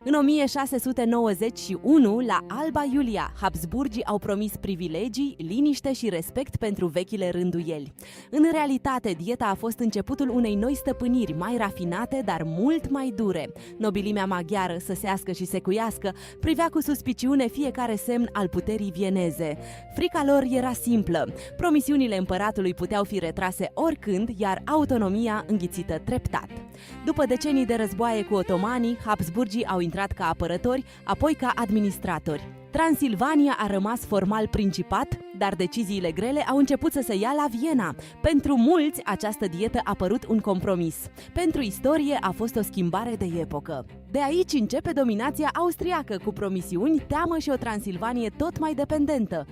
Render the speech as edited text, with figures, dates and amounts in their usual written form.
În 1691, la Alba Iulia, Habsburgii au promis privilegii, liniște și respect pentru vechile rânduieli. În realitate, dieta a fost începutul unei noi stăpâniri, mai rafinate, dar mult mai dure. Nobilimea maghiară, săsească și secuiască, privea cu suspiciune fiecare semn al puterii vieneze. Frica lor era simplă. Promisiunile împăratului puteau fi retrase oricând, iar autonomia înghițită treptat. După decenii de războaie cu otomanii, Habsburgii au intrat ca apărători, apoi ca administratori. Transilvania a rămas formal principat, dar deciziile grele au început să se ia la Viena. Pentru mulți, această dietă a părut un compromis. Pentru istorie a fost o schimbare de epocă. De aici începe dominația austriacă, cu promisiuni, teamă și o Transilvanie tot mai dependentă.